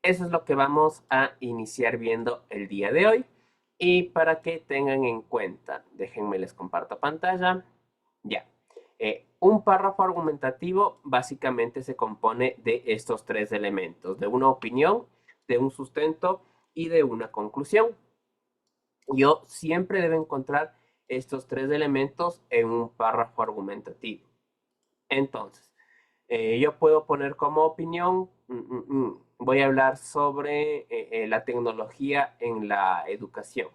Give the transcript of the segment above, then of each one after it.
eso es lo que vamos a iniciar viendo el día de hoy. Y para que tengan en cuenta, déjenme les comparto pantalla. Ya. Un párrafo argumentativo básicamente se compone de estos tres elementos, de una opinión, de un sustento y de una conclusión. Yo siempre debo encontrar estos tres elementos en un párrafo argumentativo. Entonces, yo puedo poner como opinión, voy a hablar sobre la tecnología en la educación.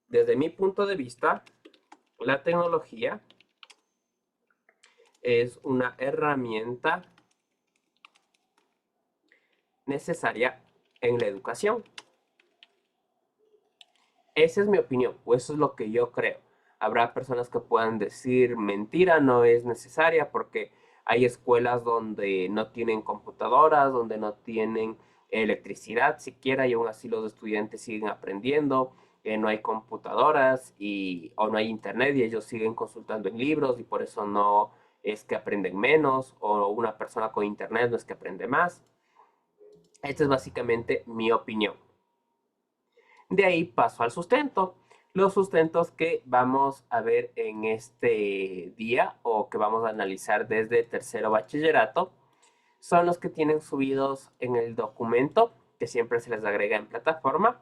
Desde mi punto de vista, la tecnología es una herramienta necesaria en la educación. Esa es mi opinión, o eso es lo que yo creo. Habrá personas que puedan decir mentira, no es necesaria porque hay escuelas donde no tienen computadoras, donde no tienen electricidad siquiera y aún así los estudiantes siguen aprendiendo, no hay computadoras o no hay internet y ellos siguen consultando en libros y por eso no es que aprenden menos o una persona con internet no es que aprende más. Esta es básicamente mi opinión. De ahí paso al sustento. Los sustentos que vamos a ver en este día o que vamos a analizar desde tercero bachillerato son los que tienen subidos en el documento que siempre se les agrega en plataforma,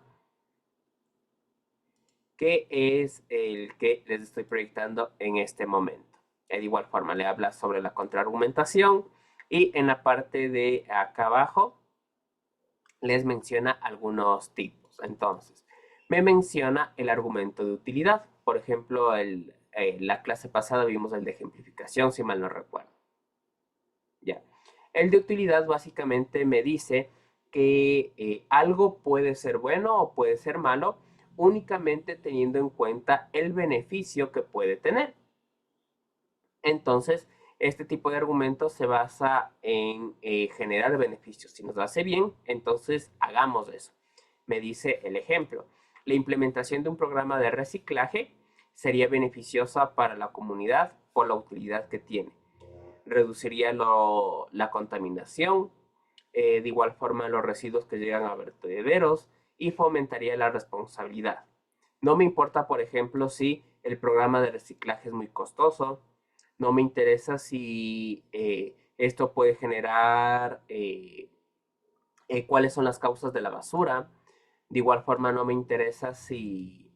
que es el que les estoy proyectando en este momento. De igual forma, le habla sobre la contraargumentación y en la parte de acá abajo les menciona algunos tipos. Entonces, me menciona el argumento de utilidad. Por ejemplo, la clase pasada vimos el de ejemplificación, si mal no recuerdo. Ya. El de utilidad básicamente me dice que algo puede ser bueno o puede ser malo únicamente teniendo en cuenta el beneficio que puede tener. Entonces, este tipo de argumento se basa en generar beneficios. Si nos hace bien, entonces hagamos eso. Me dice el ejemplo. La implementación de un programa de reciclaje sería beneficiosa para la comunidad por la utilidad que tiene. Reduciría la contaminación, de igual forma los residuos que llegan a vertederos y fomentaría la responsabilidad. No me importa, por ejemplo, si el programa de reciclaje es muy costoso, no me interesa si esto puede generar cuáles son las causas de la basura. De igual forma, no me interesa si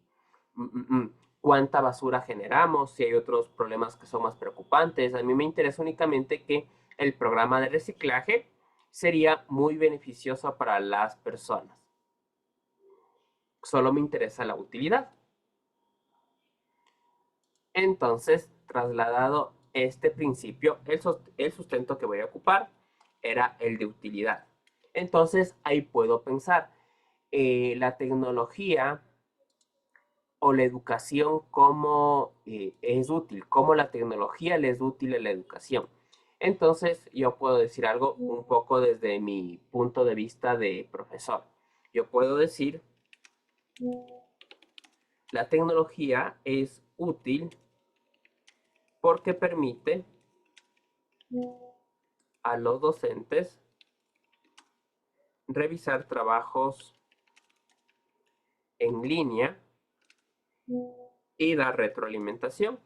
cuánta basura generamos, si hay otros problemas que son más preocupantes. A mí me interesa únicamente que el programa de reciclaje sería muy beneficioso para las personas. Solo me interesa la utilidad. Entonces, trasladado este principio, el sustento que voy a ocupar era el de utilidad. Entonces, ahí puedo pensar, la tecnología o la educación, cómo es útil, cómo la tecnología le es útil a la educación. Entonces, yo puedo decir algo un poco desde mi punto de vista de profesor. Yo puedo decir, la tecnología es útil porque permite a los docentes revisar trabajos en línea y dar retroalimentación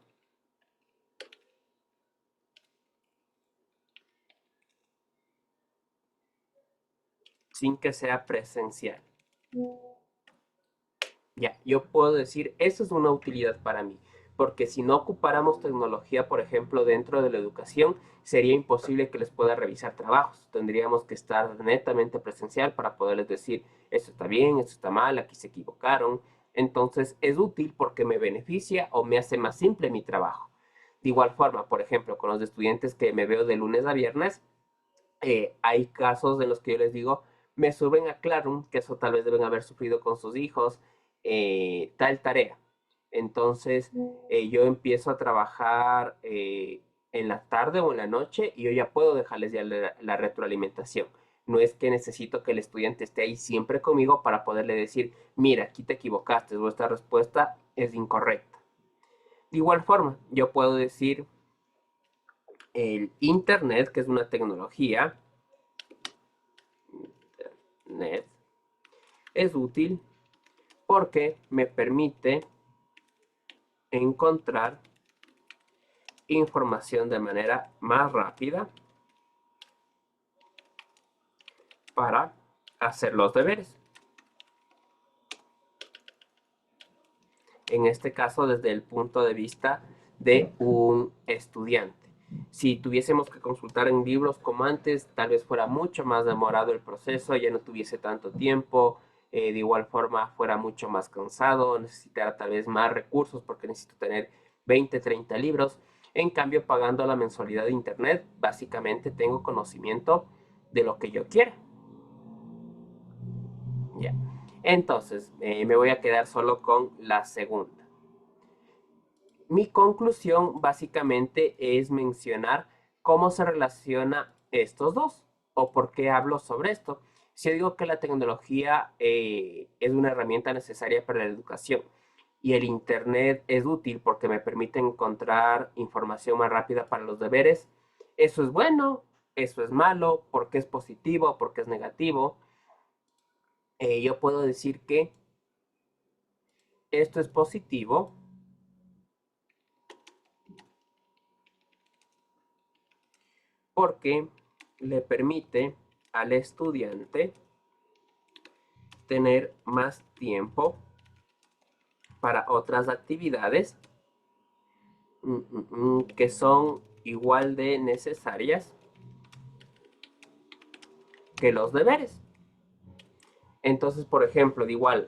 sin que sea presencial. Ya, yo puedo decir, eso es una utilidad para mí, porque si no ocupáramos tecnología, por ejemplo, dentro de la educación, sería imposible que les pueda revisar trabajos. Tendríamos que estar netamente presencial para poderles decir, esto está bien, esto está mal, aquí se equivocaron. Entonces, es útil porque me beneficia o me hace más simple mi trabajo. De igual forma, por ejemplo, con los estudiantes que me veo de lunes a viernes, hay casos en los que yo les digo, me suben a Classroom, que eso tal vez deben haber sufrido con sus hijos, tal tarea. Entonces, yo empiezo a trabajar en la tarde o en la noche y yo ya puedo dejarles ya la retroalimentación. No es que necesito que el estudiante esté ahí siempre conmigo para poderle decir, mira, aquí te equivocaste, vuestra respuesta es incorrecta. De igual forma, yo puedo decir, el Internet, que es una tecnología, es útil porque me permite encontrar información de manera más rápida para hacer los deberes. En este caso, desde el punto de vista de un estudiante. Si tuviésemos que consultar en libros como antes, tal vez fuera mucho más demorado el proceso, ya no tuviese tanto tiempo, de igual forma fuera mucho más cansado, necesitara tal vez más recursos porque necesito tener 20, 30 libros. En cambio, pagando la mensualidad de internet, básicamente tengo conocimiento de lo que yo quiera. Ya. Entonces, me voy a quedar solo con la segunda. Mi conclusión básicamente es mencionar cómo se relaciona estos dos o por qué hablo sobre esto. Si yo digo que la tecnología es una herramienta necesaria para la educación y el Internet es útil porque me permite encontrar información más rápida para los deberes, eso es bueno, eso es malo, porque es positivo, porque es negativo. Yo puedo decir que esto es positivo porque le permite al estudiante tener más tiempo para otras actividades que son igual de necesarias que los deberes. Entonces, por ejemplo, de igual,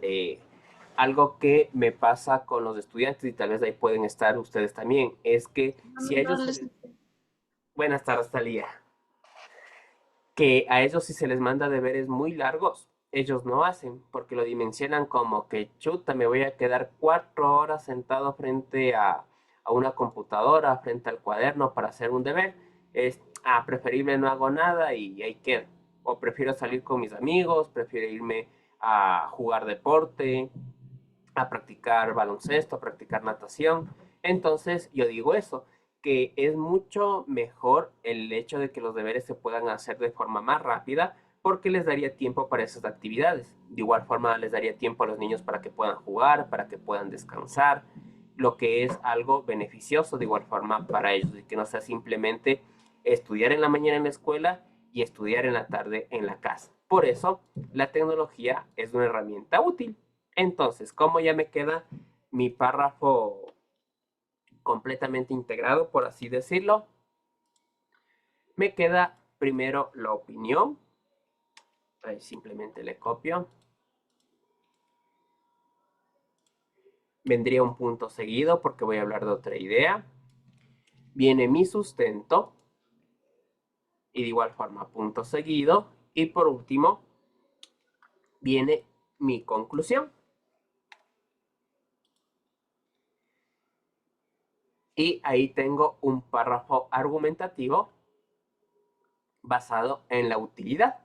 algo que me pasa con los estudiantes y tal vez ahí pueden estar ustedes también, es que si a ellos se les... Buenas tardes, Talía. Que a ellos si se les manda deberes muy largos, ellos no hacen, porque lo dimensionan como que chuta, me voy a quedar 4 horas sentado frente a una computadora, frente al cuaderno para hacer un deber. Es preferible no hago nada y ahí queda. O prefiero salir con mis amigos, prefiero irme a jugar deporte, a practicar baloncesto, a practicar natación. Entonces yo digo eso, que es mucho mejor el hecho de que los deberes se puedan hacer de forma más rápida porque les daría tiempo para esas actividades. De igual forma les daría tiempo a los niños para que puedan jugar, para que puedan descansar, lo que es algo beneficioso de igual forma para ellos y que no sea simplemente estudiar en la mañana en la escuela y estudiar en la tarde en la casa. Por eso, la tecnología es una herramienta útil. Entonces, ¿cómo ya me queda mi párrafo completamente integrado, por así decirlo? Me queda primero la opinión. Ahí simplemente le copio. Vendría un punto seguido porque voy a hablar de otra idea. Viene mi sustento y de igual forma punto seguido. Y por último, viene mi conclusión. Y ahí tengo un párrafo argumentativo basado en la utilidad.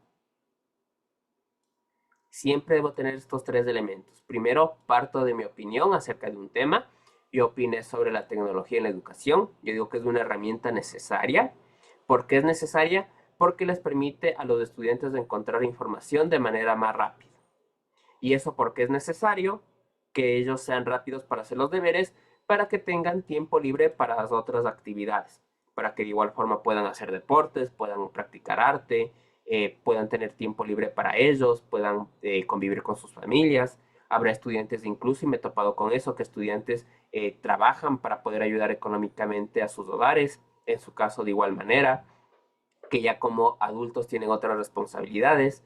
Siempre debo tener estos tres elementos. Primero, parto de mi opinión acerca de un tema. Yo opiné sobre la tecnología en la educación. Yo digo que es una herramienta necesaria. ¿Por qué es necesaria? Porque les permite a los estudiantes de encontrar información de manera más rápida. Y eso porque es necesario que ellos sean rápidos para hacer los deberes, para que tengan tiempo libre para las otras actividades, para que de igual forma puedan hacer deportes, puedan practicar arte, puedan tener tiempo libre para ellos, puedan convivir con sus familias. Habrá estudiantes incluso, y me he topado con eso, que estudiantes trabajan para poder ayudar económicamente a sus hogares, en su caso de igual manera, que ya como adultos tienen otras responsabilidades.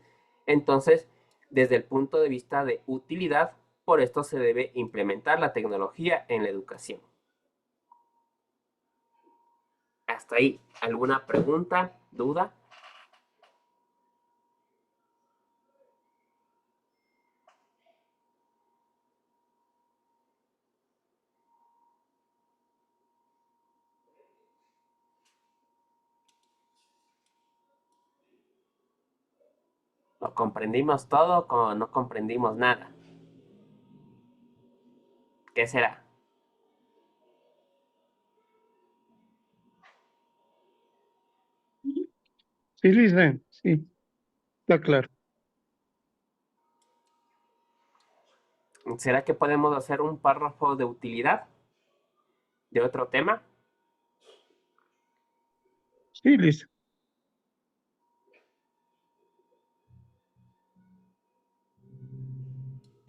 Entonces, desde el punto de vista de utilidad, por esto se debe implementar la tecnología en la educación. Hasta ahí, ¿alguna pregunta, duda? ¿Lo comprendimos todo o no comprendimos nada? ¿Qué será? Sí, Luisa, sí, está claro. ¿Será que podemos hacer un párrafo de utilidad de otro tema? Sí, listo.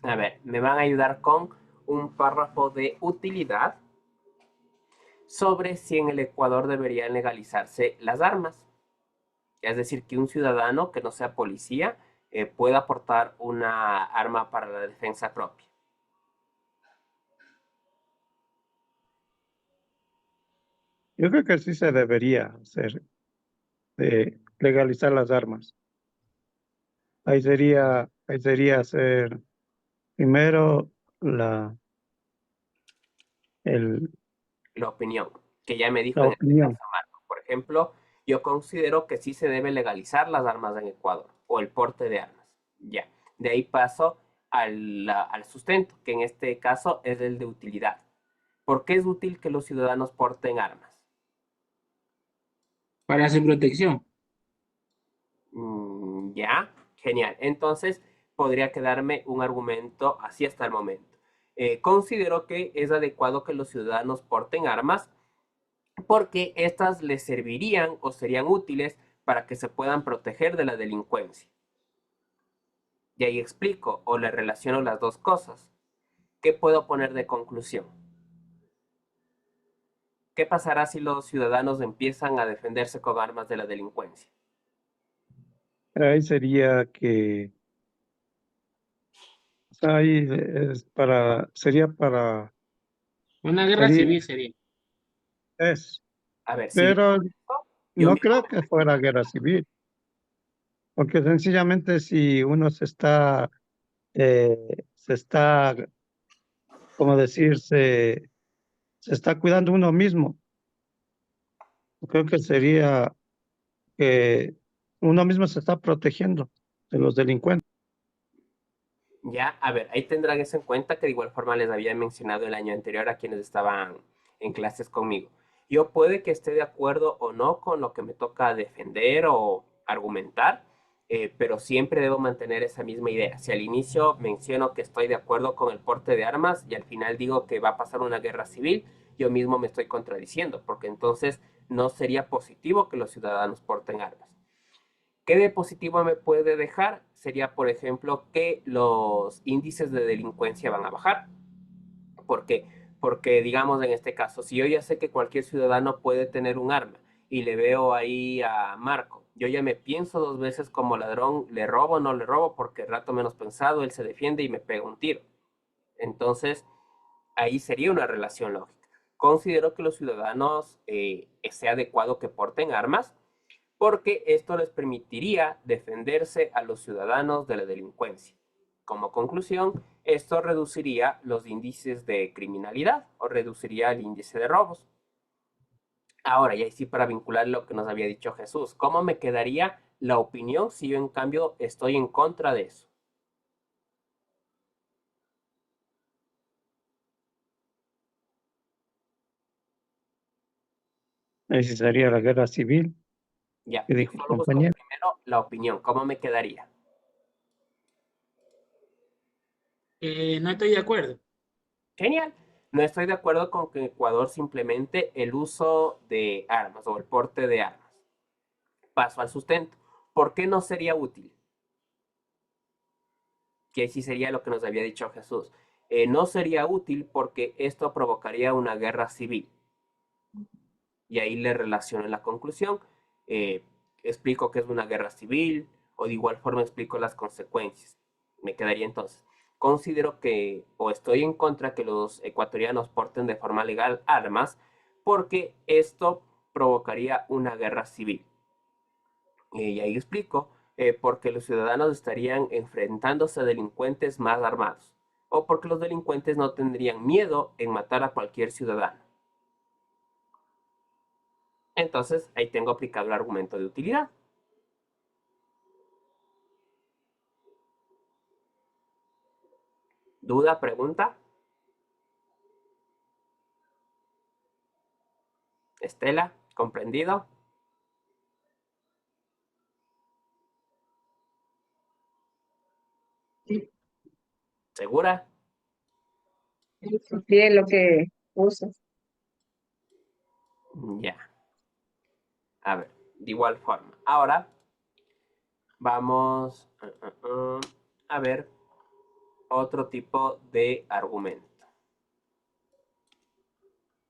A ver, me van a ayudar con un párrafo de utilidad sobre si en el Ecuador deberían legalizarse las armas. Es decir, que un ciudadano que no sea policía pueda portar una arma para la defensa propia. Yo creo que sí se debería hacer, de legalizar las armas. Ahí sería hacer primero el, La opinión, que ya me dijo la en este opinión. caso Marco. Por ejemplo, yo considero que sí se debe legalizar las armas en Ecuador o el porte de armas. Ya. De ahí paso al sustento, que en este caso es el de utilidad. ¿Por qué es útil que los ciudadanos porten armas? Para su protección. Ya, genial. Entonces, podría quedarme un argumento así hasta el momento. Considero que es adecuado que los ciudadanos porten armas porque éstas les servirían o serían útiles para que se puedan proteger de la delincuencia. Y ahí explico o le relaciono las dos cosas. ¿Qué puedo poner de conclusión? ¿Qué pasará si los ciudadanos empiezan a defenderse con armas de la delincuencia? Ahí sería que, o sea, ahí Una guerra sería, civil sería. es, A ver, si digo pero esto, yo no mismo creo que fuera guerra civil, porque sencillamente si uno se está, como decir, se está cuidando uno mismo, creo que sería que uno mismo se está protegiendo de los delincuentes. ya, a ver, ahí tendrán eso en cuenta que de igual forma les había mencionado el año anterior a quienes estaban en clases conmigo. Yo puede que esté de acuerdo o no con lo que me toca defender o argumentar, pero siempre debo mantener esa misma idea. Si al inicio menciono que estoy de acuerdo con el porte de armas y al final digo que va a pasar una guerra civil, yo mismo me estoy contradiciendo, porque entonces no sería positivo que los ciudadanos porten armas. ¿Qué de positivo me puede dejar? Sería, por ejemplo, que los índices de delincuencia van a bajar. ¿Por qué? Porque, digamos, en este caso, si yo ya sé que cualquier ciudadano puede tener un arma y le veo ahí a Marco, yo ya me pienso dos veces como ladrón, ¿le robo o no le robo? Porque rato menos pensado, él se defiende y me pega un tiro. Entonces, ahí sería una relación lógica. Considero que los ciudadanos sea adecuado que porten armas porque esto les permitiría defenderse a los ciudadanos de la delincuencia. Como conclusión, esto reduciría los índices de criminalidad o reduciría el índice de robos. Ahora, y ahí sí para vincular lo que nos había dicho Jesús, ¿cómo me quedaría la opinión si yo en cambio estoy en contra de eso? Ahí sí sería la guerra civil, Ya, que yo dijo el solo busco compañero. primero la opinión, ¿cómo me quedaría? No estoy de acuerdo. Genial. No estoy de acuerdo con que Ecuador simplemente el uso de armas o el porte de armas. Paso al sustento. ¿Por qué no sería útil? Que sí sería lo que nos había dicho Jesús. No sería útil porque esto provocaría una guerra civil. Y ahí le relaciono en la conclusión. eh, Explico que es una guerra civil o de igual forma explico las consecuencias. Me quedaría entonces. Considero que o estoy en contra que los ecuatorianos porten de forma legal armas porque esto provocaría una guerra civil. Y ahí explico, porque los ciudadanos estarían enfrentándose a delincuentes más armados, o porque los delincuentes no tendrían miedo en matar a cualquier ciudadano. Entonces, ahí tengo aplicado el argumento de utilidad. ¿Duda, pregunta? Estela, ¿comprendido? Sí. ¿Segura? Sí, lo que uso. Ya. A ver, de igual forma. Ahora vamos a ver otro tipo de argumento.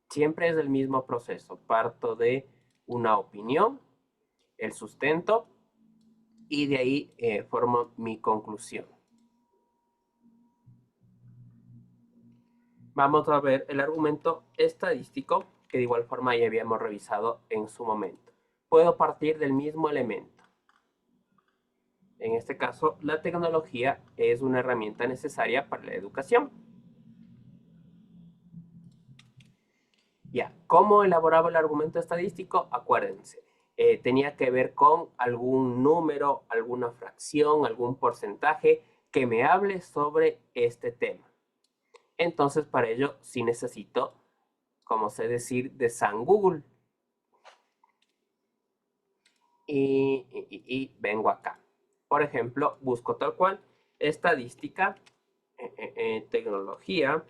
Siempre es el mismo proceso. Parto de una opinión, el sustento, y de ahí formo mi conclusión. Vamos a ver el argumento estadístico, que de igual forma ya habíamos revisado en su momento. Puedo partir del mismo elemento. En este caso, la tecnología es una herramienta necesaria para la educación. Ya, ¿cómo elaboraba el argumento estadístico? Acuérdense, tenía que ver con algún número, alguna fracción, algún porcentaje que me hable sobre este tema. Entonces, para ello sí necesito, como sé decir, de San Google. Y vengo acá. Por ejemplo, busco tal cual, estadística, tecnología,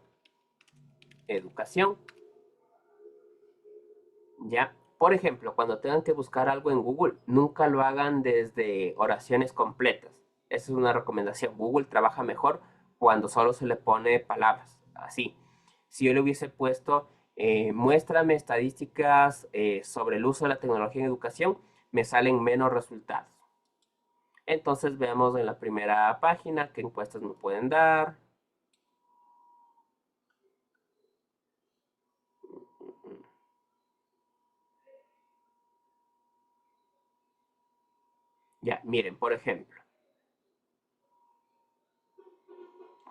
educación. Ya, por ejemplo, cuando tengan que buscar algo en Google, nunca lo hagan desde oraciones completas. Esa es una recomendación. Google trabaja mejor cuando solo se le pone palabras, así. Si yo le hubiese puesto, muéstrame estadísticas sobre el uso de la tecnología en educación, me salen menos resultados. Entonces veamos en la primera página qué encuestas me pueden dar. Ya, miren, por ejemplo,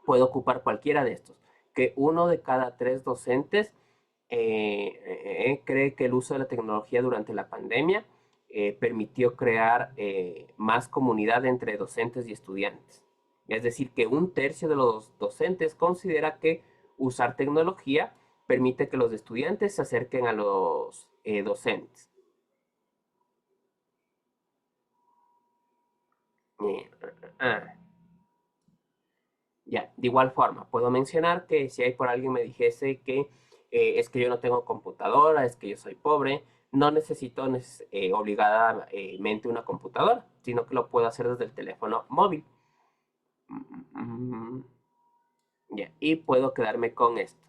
puedo ocupar cualquiera de estos. Que uno de cada 3 docentes cree que el uso de la tecnología durante la pandemia permitió crear más comunidad entre docentes y estudiantes. Es decir, que un tercio de los docentes considera que usar tecnología permite que los estudiantes se acerquen a los docentes. Eh, ah, Ya, de igual forma, puedo mencionar que si hay por alguien me dijese que es que yo no tengo computadora, es que yo soy pobre, no necesito obligadamente una computadora, sino que lo puedo hacer desde el teléfono móvil. Mm, Ya, y puedo quedarme con esto.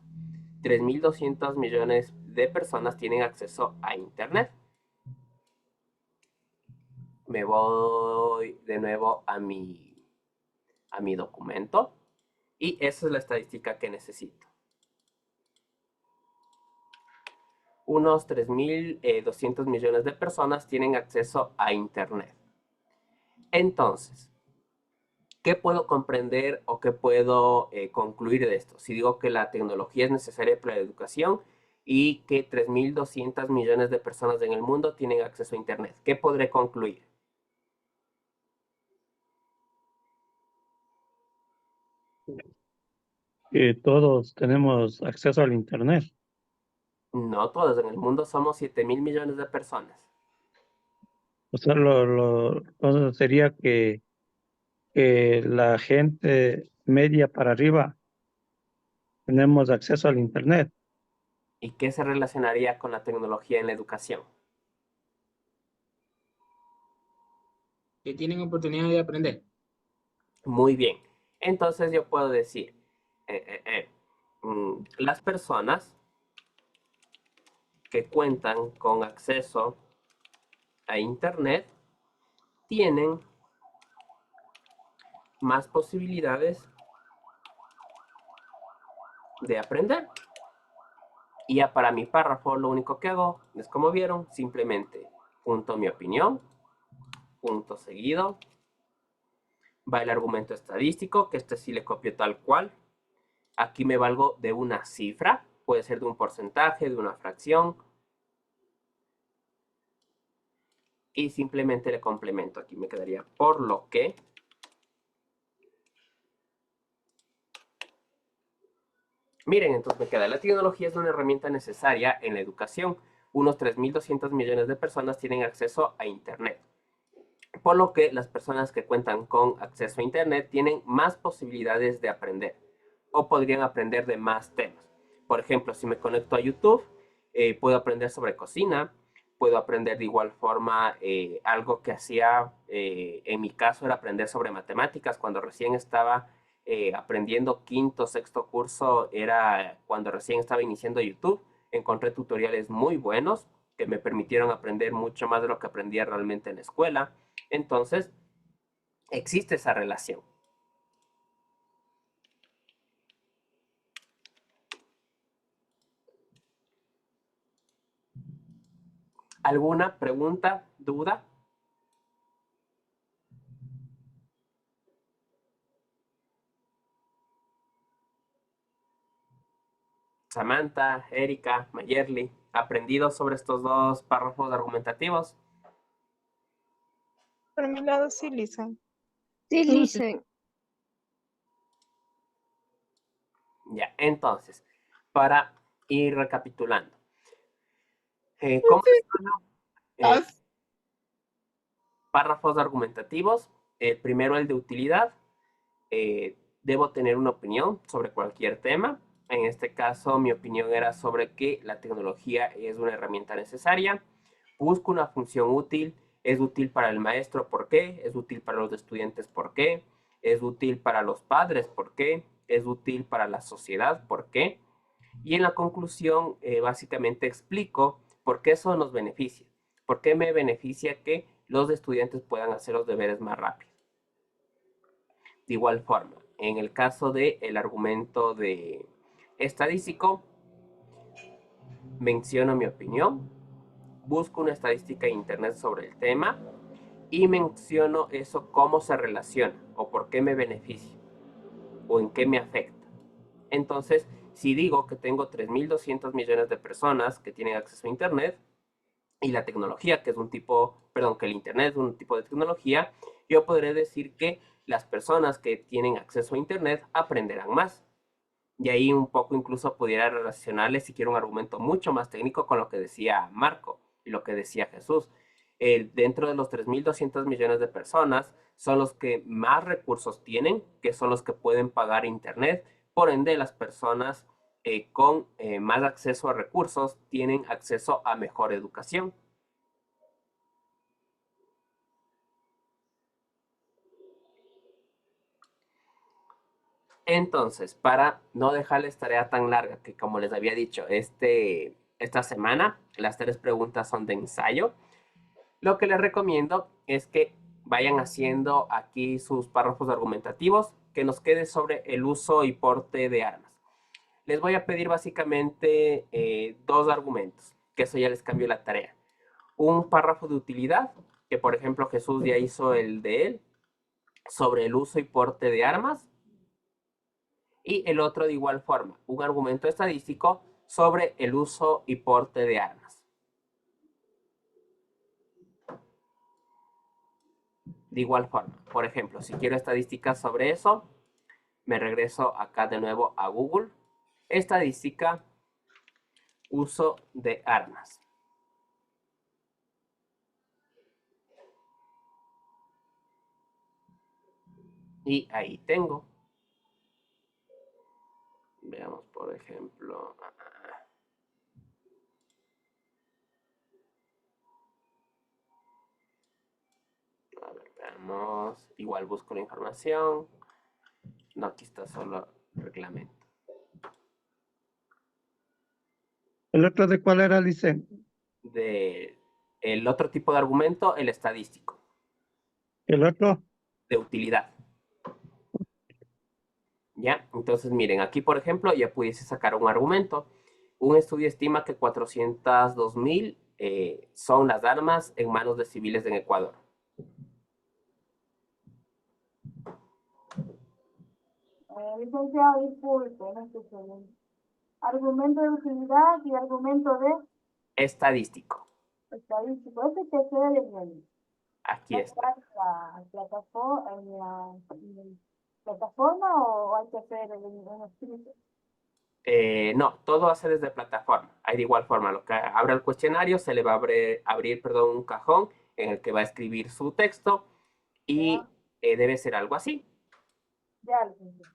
3.200 millones de personas tienen acceso a Internet. Me voy de nuevo a mi documento y esa es la estadística que necesito. Unos 3.200 millones de personas tienen acceso a Internet. Entonces, ¿qué puedo comprender o qué puedo concluir de esto? Si digo que la tecnología es necesaria para la educación y que 3.200 millones de personas en el mundo tienen acceso a Internet, ¿qué podré concluir? Que todos tenemos acceso al Internet. No todos, en el mundo somos 7.000 millones de personas. O sea, entonces sería que la gente media para arriba tenemos acceso al Internet. ¿Y qué se relacionaría con la tecnología en la educación? Que tienen oportunidad de aprender. Muy bien. Entonces yo puedo decir, las personas que cuentan con acceso a Internet tienen más posibilidades de aprender. Y ya para mi párrafo lo único que hago es, como vieron, simplemente punto mi opinión, punto seguido, va el argumento estadístico, que este sí le copio tal cual. Aquí me valgo de una cifra, puede ser de un porcentaje, de una fracción, y simplemente le complemento. Aquí me quedaría por lo que. Miren, entonces me queda, la tecnología es una herramienta necesaria en la educación. Unos 3.200 millones de personas tienen acceso a Internet. Por lo que las personas que cuentan con acceso a Internet tienen más posibilidades de aprender. o podrían aprender de más temas. Por ejemplo, si me conecto a YouTube, puedo aprender sobre cocina, puedo aprender de igual forma algo que hacía, en mi caso era aprender sobre matemáticas cuando recién estaba aprendiendo quinto, sexto curso, era cuando recién estaba iniciando YouTube, encontré tutoriales muy buenos que me permitieron aprender mucho más de lo que aprendía realmente en la escuela. Entonces, existe esa relación. ¿Alguna pregunta, duda? Samantha, Erika, Mayerly, ¿aprendido sobre estos dos párrafos argumentativos? Por mi lado, sí, Lisa. Sí, dicen. Ya, entonces, para ir recapitulando. ¿Cómo menciono? Párrafos argumentativos. Primero el de utilidad. Debo tener una opinión sobre cualquier tema. En este caso, mi opinión era sobre que la tecnología es una herramienta necesaria. Busco una función útil. Es útil para el maestro, ¿por qué? Es útil para los estudiantes, ¿por qué? Es útil para los padres, ¿por qué? Es útil para la sociedad, ¿por qué? Y en la conclusión, básicamente explico por qué eso nos beneficia. ¿Por qué me beneficia que los estudiantes puedan hacer los deberes más rápido? De igual forma, en el caso del argumento de estadístico, menciono mi opinión, busco una estadística en internet sobre el tema y menciono eso cómo se relaciona o por qué me beneficia o en qué me afecta. Entonces, si digo que tengo 3.200 millones de personas que tienen acceso a internet y la tecnología, que es un tipo, perdón, que el internet es un tipo de tecnología, yo podré decir que las personas que tienen acceso a internet aprenderán más. Y ahí un poco incluso pudiera relacionarle, si quiero un argumento mucho más técnico, con lo que decía Marco y lo que decía Jesús. Dentro de los 3.200 millones de personas son los que más recursos tienen, que son los que pueden pagar internet. Por ende, las personas con más acceso a recursos tienen acceso a mejor educación. Entonces, para no dejarles tarea tan larga, que como les había dicho, esta semana las 3 preguntas son de ensayo, lo que les recomiendo es que vayan haciendo aquí sus párrafos argumentativos, que nos quede sobre el uso y porte de armas. Les voy a pedir básicamente 2 argumentos, que eso ya les cambio la tarea. Un párrafo de utilidad, que por ejemplo Jesús ya hizo el de él, sobre el uso y porte de armas. Y el otro de igual forma, un argumento estadístico sobre el uso y porte de armas. De igual forma, por ejemplo, si quiero estadísticas sobre eso, me regreso acá de nuevo a Google. Estadística, uso de armas. Y ahí tengo. Veamos, por ejemplo. A ver, veamos. Igual busco la información. No, aquí está solo reglamento. ¿El otro de cuál era, Lice? El otro tipo de argumento, el estadístico, ¿El otro? de utilidad. ¿Ya? Entonces, miren, aquí, por ejemplo, ya pudiese sacar un argumento. Un estudio estima que 402.000 son las armas en manos de civiles en Ecuador. Licenciado, disculpe, no estoy seguro. Argumento de utilidad y argumento de Estadístico. estadístico. Ese que queda de bien. Aquí está. ¿La plataforma, plataforma o hay que hacer en escrito? No, todo hace desde plataforma. Hay de igual forma, lo que abra el cuestionario, se le va a abrir, perdón, un cajón en el que va a escribir su texto y debe ser algo así. Ya, licenciado.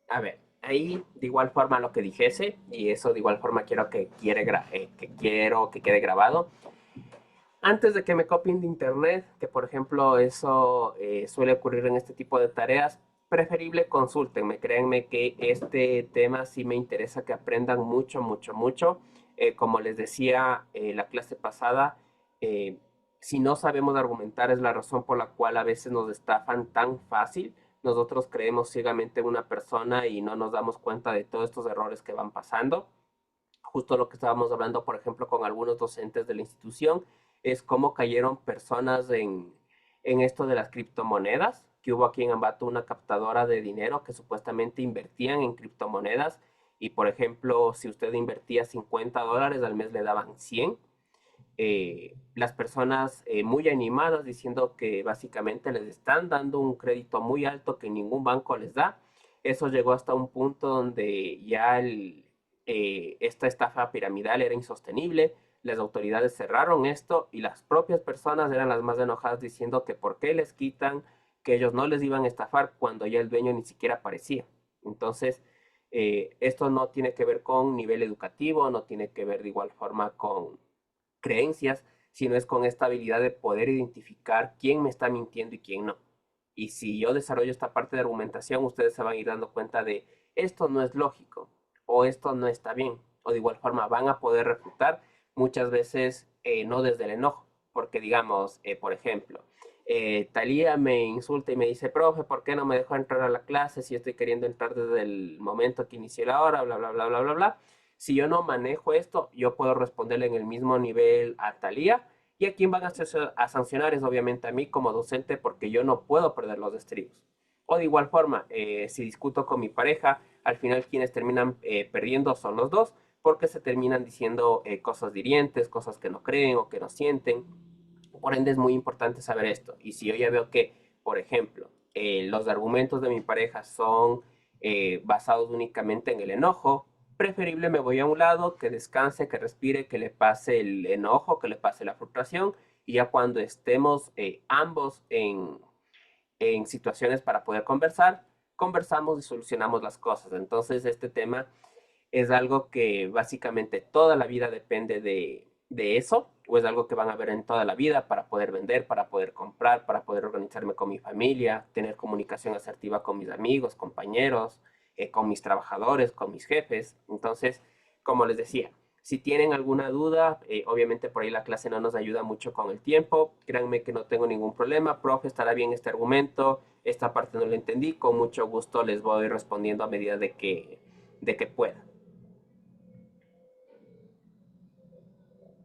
A ver, ahí de igual forma lo que dijese, y eso de igual forma quiero que quede grabado. Antes de que me copien de internet, que por ejemplo eso suele ocurrir en este tipo de tareas, preferible consúltenme. Créanme que este tema sí me interesa que aprendan mucho, mucho, mucho. Como les decía la clase pasada, eh, si no sabemos argumentar es la razón por la cual a veces nos estafan tan fácil. Nosotros creemos ciegamente en una persona y no nos damos cuenta de todos estos errores que van pasando. Justo lo que estábamos hablando, por ejemplo, con algunos docentes de la institución, es cómo cayeron personas en esto de las criptomonedas, que hubo aquí en Ambato una captadora de dinero que supuestamente invertían en criptomonedas y, por ejemplo, si usted invertía $50, al mes le daban 100. Las personas muy animadas diciendo que básicamente les están dando un crédito muy alto que ningún banco les da. Eso llegó hasta un punto donde ya esta estafa piramidal era insostenible. Las autoridades cerraron esto y las propias personas eran las más enojadas diciendo que por qué les quitan, que ellos no les iban a estafar cuando ya el dueño ni siquiera aparecía. Entonces, esto no tiene que ver con nivel educativo, no tiene que ver de igual forma con creencias, sino es con esta habilidad de poder identificar quién me está mintiendo y quién no. Y si yo desarrollo esta parte de argumentación, ustedes se van a ir dando cuenta de esto no es lógico o esto no está bien. O de igual forma van a poder refutar muchas veces no desde el enojo, porque digamos, por ejemplo, Talía me insulta y me dice, profe, ¿por qué no me dejó entrar a la clase si estoy queriendo entrar desde el momento que inicié la hora, bla, bla, bla, bla, bla, bla? Si yo no manejo esto, yo puedo responderle en el mismo nivel a Talía. Y a quien van a sancionar es obviamente a mí como docente porque yo no puedo perder los estribos. O de igual forma, si discuto con mi pareja, al final quienes terminan perdiendo son los dos porque se terminan diciendo cosas hirientes, cosas que no creen o que no sienten. Por ende es muy importante saber esto. Y si yo ya veo que, por ejemplo, los argumentos de mi pareja son basados únicamente en el enojo, preferible me voy a un lado, que descanse, que respire, que le pase el enojo, que le pase la frustración, y ya cuando estemos ambos en situaciones para poder conversar, conversamos y solucionamos las cosas. Entonces, este tema es algo que básicamente toda la vida depende de eso, o es algo que van a ver en toda la vida para poder vender, para poder comprar, para poder organizarme con mi familia, tener comunicación asertiva con mis amigos, compañeros, con mis trabajadores, con mis jefes. Entonces, como les decía, si tienen alguna duda, obviamente por ahí la clase no nos ayuda mucho con el tiempo. Créanme que no tengo ningún problema. Profe, estará bien este argumento. Esta parte no la entendí. Con mucho gusto les voy respondiendo a medida de que pueda.